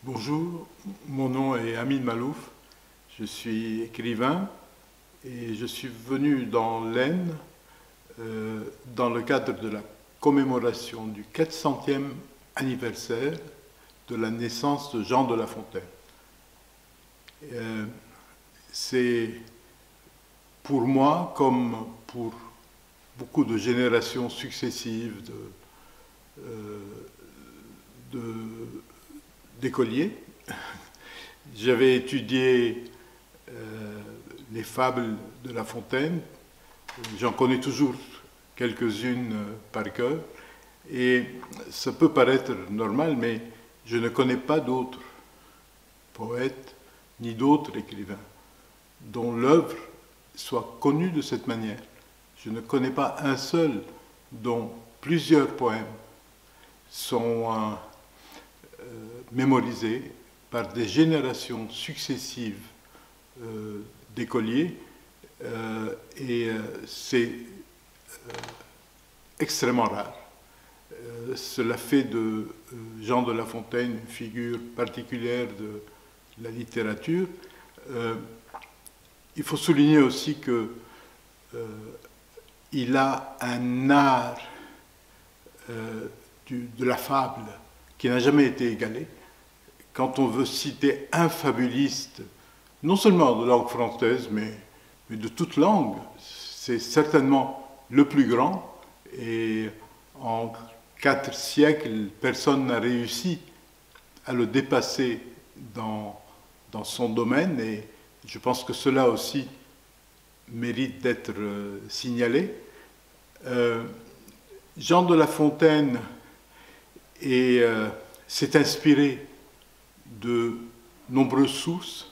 Bonjour, mon nom est Amin Malouf, je suis écrivain et je suis venu dans l'Aisne dans le cadre de la commémoration du 400e anniversaire de la naissance de Jean de La Fontaine. C'est pour moi, comme pour beaucoup de générations successives d'écoliers, j'avais étudié les fables de La Fontaine, j'en connais toujours quelques-unes par cœur, et ça peut paraître normal, mais je ne connais pas d'autres poètes ni d'autres écrivains dont l'œuvre soit connue de cette manière. Je ne connais pas un seul dont plusieurs poèmes sont mémorisés par des générations successives d'écoliers, et c'est extrêmement rare. Cela fait de Jean de La Fontaine une figure particulière de la littérature. Il faut souligner aussi qu'il a un art de la fable qui n'a jamais été égalé. Quand on veut citer un fabuliste, non seulement de langue française, mais de toute langue, c'est certainement le plus grand, et en 4 siècles, personne n'a réussi à le dépasser dans son domaine, et je pense que cela aussi mérite d'être signalé. Jean de La Fontaine s'est inspiré de nombreuses sources.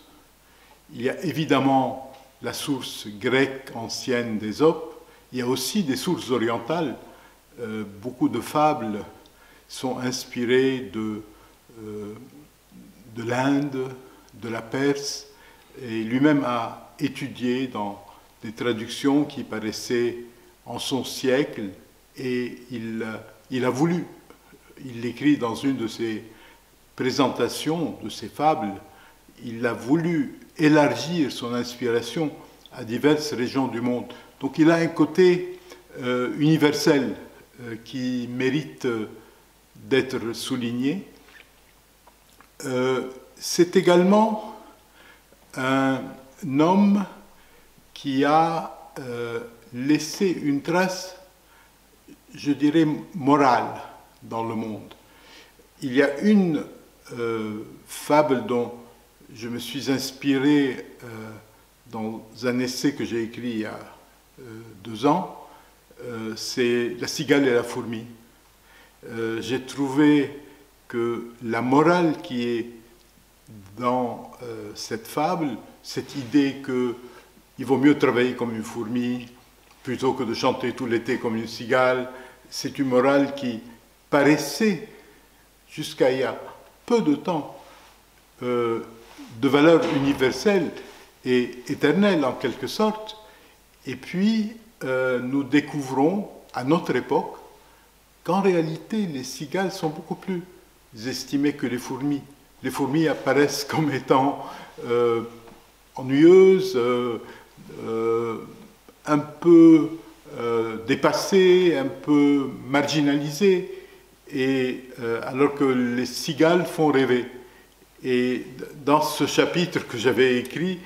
Il y a évidemment la source grecque ancienne d'Ésope, il y a aussi des sources orientales. Beaucoup de fables sont inspirées de l'Inde, de la Perse, et lui-même a étudié dans des traductions qui paraissaient en son siècle, et il a voulu, il l'écrit dans une de ses présentations de ses fables, il a voulu élargir son inspiration à diverses régions du monde. Donc il a un côté universel qui mérite d'être souligné. C'est également un homme qui a laissé une trace, je dirais, morale dans le monde. Il y a une fable dont je me suis inspiré dans un essai que j'ai écrit il y a 2 ans, c'est La cigale et la fourmi. J'ai trouvé que la morale qui est dans cette fable, cette idée qu'il vaut mieux travailler comme une fourmi plutôt que de chanter tout l'été comme une cigale, c'est une morale qui paraissait, jusqu'à il y a peu de temps, de valeur universelle et éternelle en quelque sorte. Et puis, nous découvrons à notre époque qu'en réalité, les cigales sont beaucoup plus estimées que les fourmis. Les fourmis apparaissent comme étant ennuyeuses, un peu dépassées, un peu marginalisées, alors que les cigales font rêver. Et dans ce chapitre que j'avais écrit,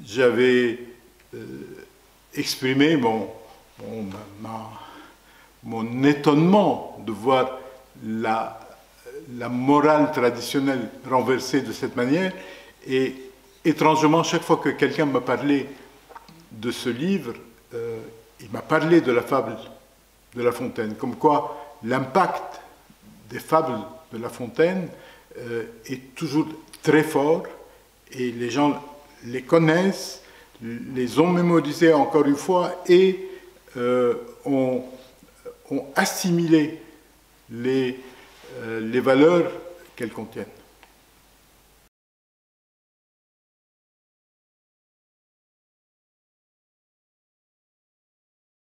j'avais exprimé mon étonnement de voir la morale traditionnelle renversée de cette manière. Et étrangement, chaque fois que quelqu'un m'a parlé de ce livre, il m'a parlé de la fable de La Fontaine, comme quoi l'impact des fables de La Fontaine est toujours très fort, et les gens les connaissent, les ont mémorisées encore une fois, et ont assimilé les valeurs qu'elles contiennent.